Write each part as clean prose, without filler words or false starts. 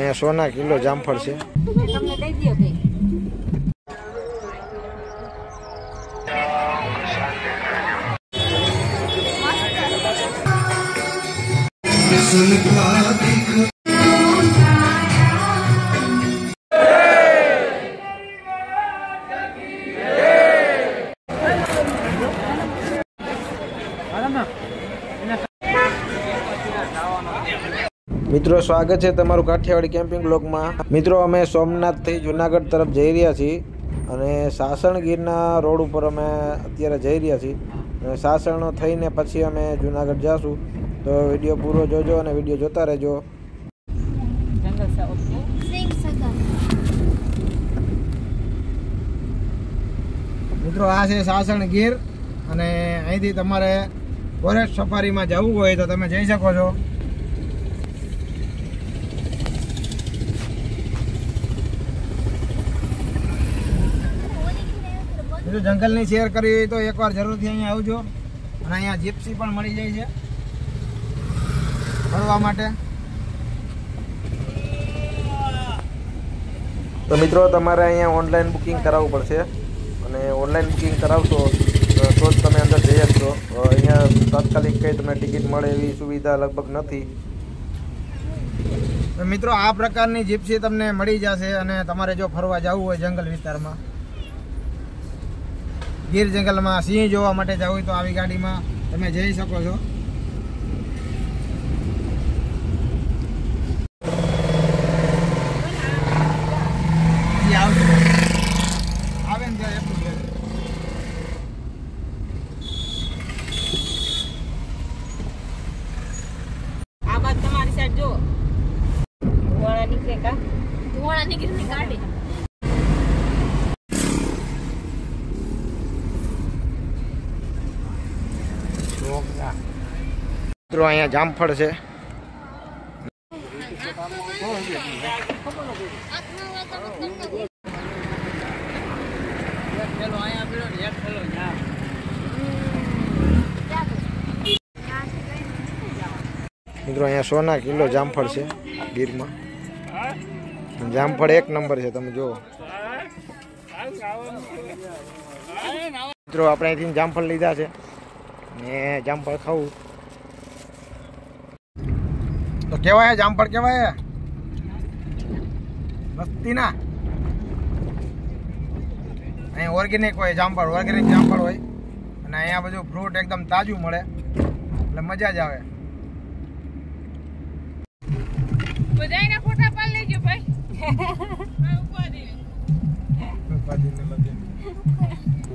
અહીંયા 100 કિલો જામફળ છે। તમને દઈ દયો કે મિત્રો સ્વાગત છે તમારું કાઠિયાવાડી કેમ્પિંગ બ્લોગમાં। મિત્રો અમે સોમનાથ થી જુનાગઢ તરફ જઈ રહ્યા છીએ અને સાસણગીરના રોડ ઉપર અમે અત્યારે જઈ રહ્યા છીએ અને સાસણ થઈને પછી અમે જુનાગઢ જાશું। તો વિડિયો પૂરો જોજો અને વિડિયો જોતા રહેજો। મિત્રો આ છે સાસણગીર અને અહીંથી તમારે ફોરેસ્ટ સફારીમાં જવું હોય તો તમે જઈ શકો છો। જો જંગલની શેર કરી તો એકવાર જરૂરથી અહીંયા આવજો અને અહીંયા જીપ્સી પણ મળી જાય છે ફરવા માટે। તો મિત્રો તમારે અહીંયા ઓનલાઈન બુકિંગ કરાવવું પડશે અને ઓનલાઈન બુકિંગ કરાવશો તો જ તમે અંદર જઈ શકશો। અહીંયા તાત્કાલિક કંઈ તમને ટિકિટ મળે એવી સુવિધા લગભગ નથી। તો મિત્રો આ પ્રકારની જીપ્સી તમને મળી જશે અને તમારે જો ફરવા જવું હોય જંગલ વિસ્તારમાં ગીર જંગલમાં સિંહ જોવા માટે જવું હોય તો આવી ગાડીમાં તમે જઈ શકો છો। આવે ને ત્યાં એટલું આ બાદ તમારી સાઈડ જો ધુવાળા નીકળે કા ધુવાળા નીકળે કાઢે મિત્રો અહીંયા જામફળ છે। મિત્રો અહીંયા 100 કિલો જામફળ છે ગીરમાં। જામફળ એક નંબર છે તમે જુઓ। મિત્રો આપણે અહીંથી જામફળ લીધા છે ને જામફળ ખાવું તો કેવાય જામફળ કેવાય મસ્તી ના। અહીંયા ઓર્ગેનિક હોય જામફળ હોય અને અહીંયા બધું ફ્રૂટ એકદમ તાજું મળે એટલે મજા જ આવે। બધાયના ફોટા પાડ લેજો ભાઈ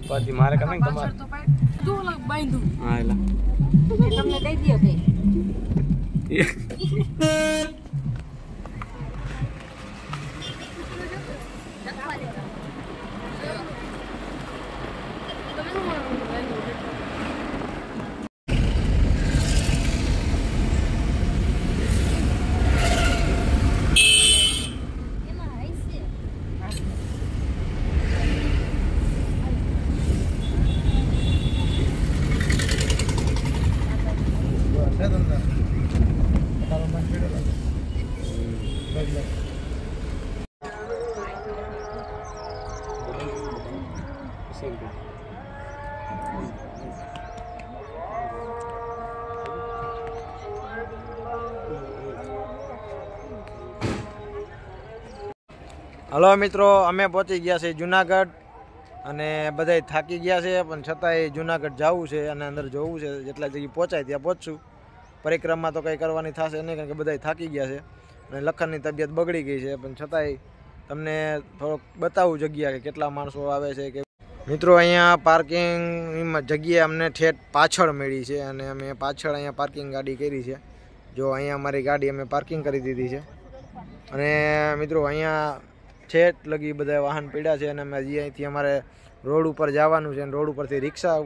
ઉપાધિ મારે કમે તમારે તો ભાઈ દો લગ બાંધું હા એલા તમને દઈ દયો કે હલો મિત્રો અમે પહોંચી ગયા છે જુનાગઢ અને બધાય થાકી ગયા છે પણ છતાંય જુનાગઢ જવું છે અને અંદર જોવું છે જેટલા જગ્યાએ પહોંચાય ત્યાં પહોંચશું। પરિક્રમા તો કંઈ કરવાની થશે નહીં કારણ કે બધાય થાકી ગયા છે અને લખનની તબિયત બગડી ગઈ છે પણ છતાંય તમને થોડોક બતાવું જગ્યા કે કેટલા માણસો આવે છે કે મિત્રો અહીંયા પાર્કિંગની જગ્યા અમને ઠેઠ પાછળ મળી છે અને અમે પાછળ અહીંયા પાર્કિંગ ગાડી કરી છે। જો અહીંયા અમારી ગાડી અમે પાર્કિંગ કરી દીધી છે અને મિત્રો અહીંયા છેટ લગી બધા વાહન પડ્યા છે અને અમે હજી અહીંથી અમારે રોડ ઉપર જવાનું છે અને રોડ ઉપરથી રિક્ષા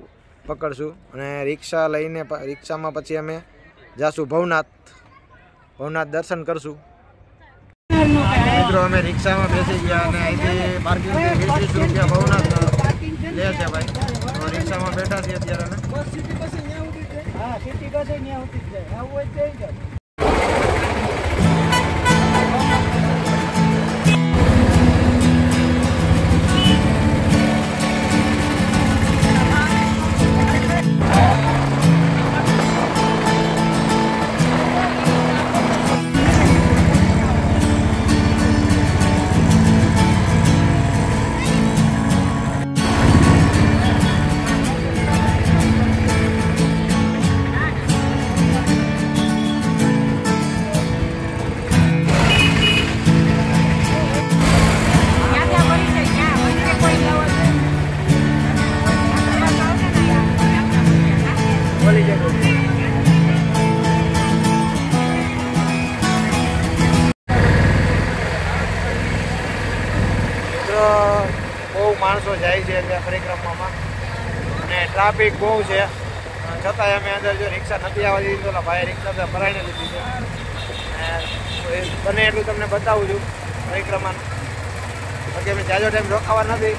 પકડશું અને રિક્ષા લઈને રિક્ષામાં પછી અમે જાશું ભવનાથ દર્શન કરશું। મિત્રો અમે રિક્ષામાં બેસી ગયા અને અહીંથી પાર્કિંગ 20 રૂપિયા ભવનાથ લે છે ભાઈ। તો રિક્ષામાં બેઠા છીએ અત્યારે અમે। બહુ માણસો જાય છે ત્યાં પરિક્રમામાં અને ટ્રાફિક બહુ છે, છતાંય અમે અંદર જો રિક્ષા નથી આવવા દીધી તો ભાઈ રિક્ષા તો ભરાઈને લીધી છે. અને બને એટલું તમને બતાવું છું પરિક્રમાનું, બાકી અમે જાજો ટાઈમ રોકાવા નથી.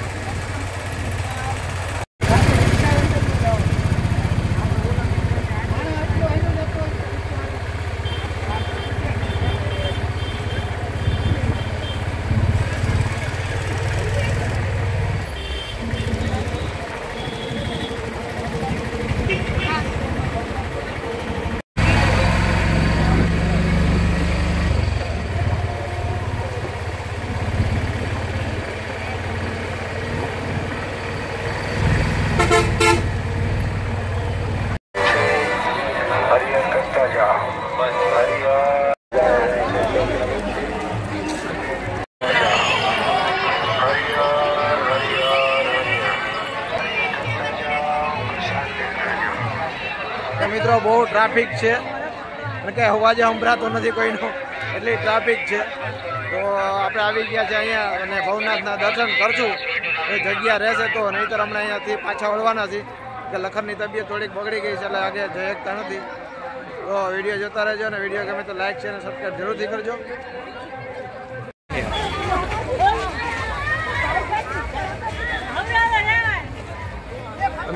મિત્રો બહુ ટ્રાફિક છે અને કંઈ અવાજ સંભળાતો નથી કોઈનો, એટલી ટ્રાફિક છે. તો આપણે આવી ગયા છે અહીંયા અને ભવનાથના દર્શન કરશું. એ જગ્યા રહેશે તો, નહીંતર હમણાં અહીંયાથી પાછા વળવાના છે કે લખનની તબિયત થોડીક બગડી ગઈ છે એટલે આગે જઈ શકતા નથી. તો વિડીયો જોતા રહેજો અને વિડીયો ગમે તો લાઈક છે અને સબસ્ક્રાઈબ જરૂરથી કરજો.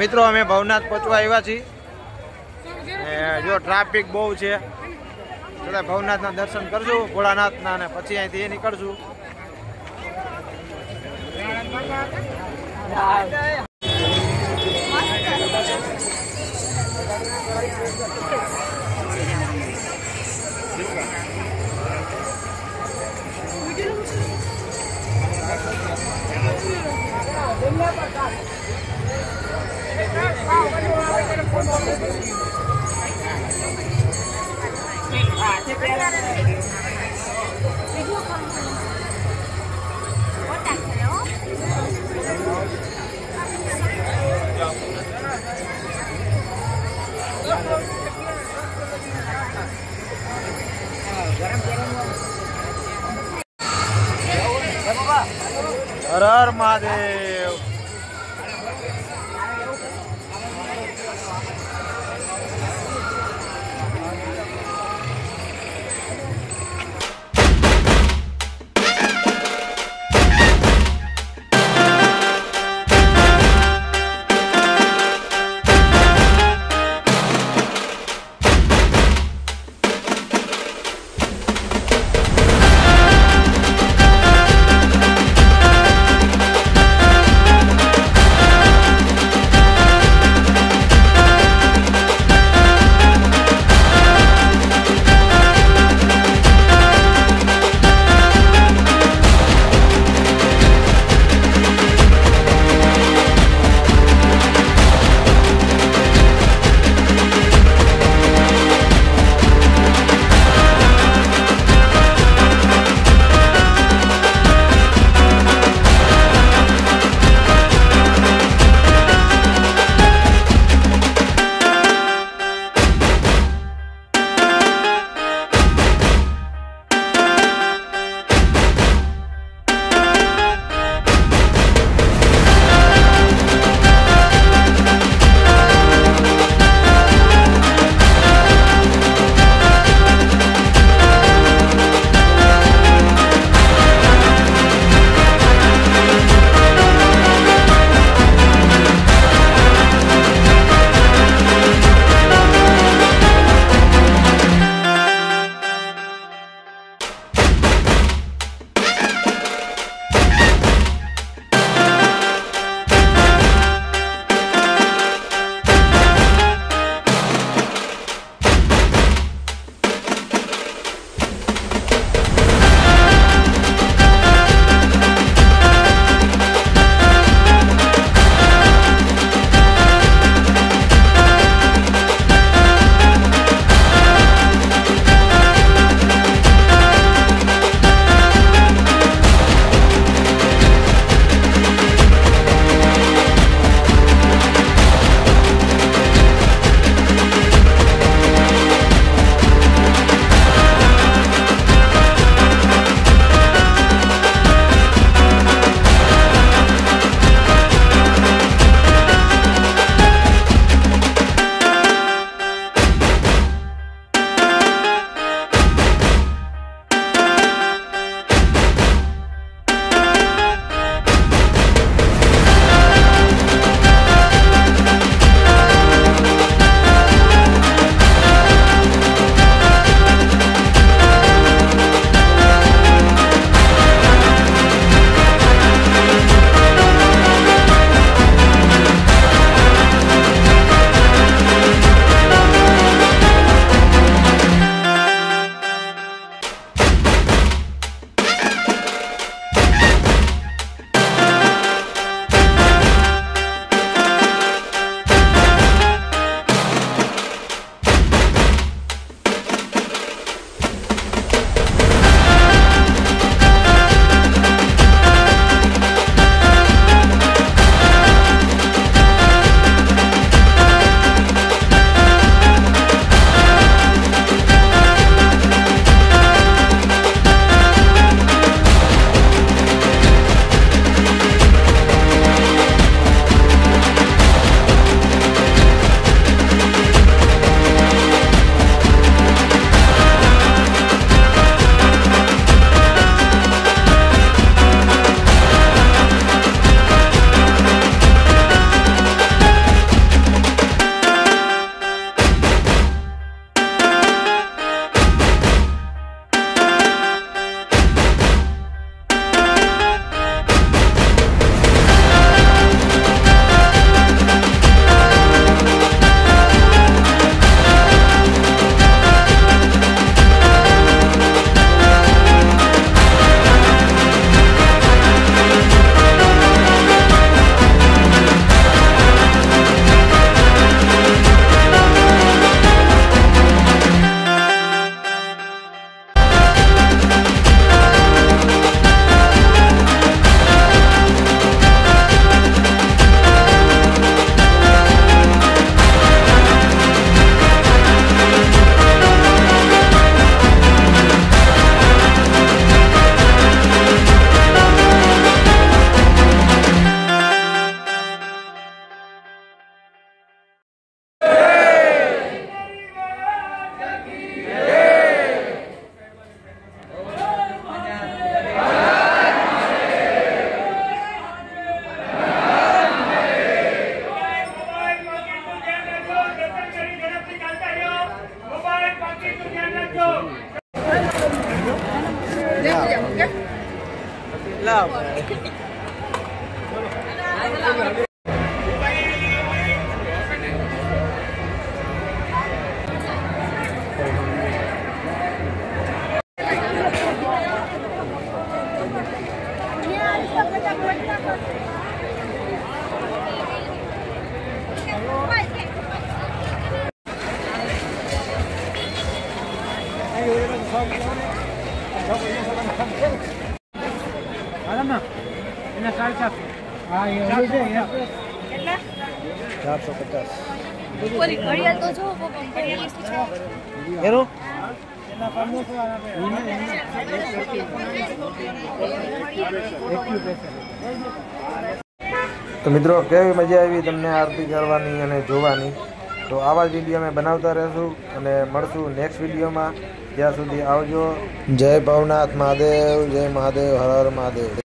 મિત્રો અમે ભવનાથ પહોંચવા આવ્યા છીએ. જો ટ્રાફિક બહુ છે, છતાં ભવનાથના દર્શન કરશું ભોળાનાથના અને પછી અહીંથી નીકળશું. હર હર મહાદેવ. કેટલા 450 ઉપરી ઘડિયાળ તો જો ઘડિયાળ એનું તો મિત્રો કેવી મજા આવી તમને આરતી કરવાની અને જોવાની. તો આવા જ વિડીયો અમે બનાવતા રહેશું અને મળશું નેક્સ્ટ વિડીયોમાં. ત્યાં સુધી આવજો. જય ભવનાથ મહાદેવ, જય મહાદેવ, હર હર મહાદેવ.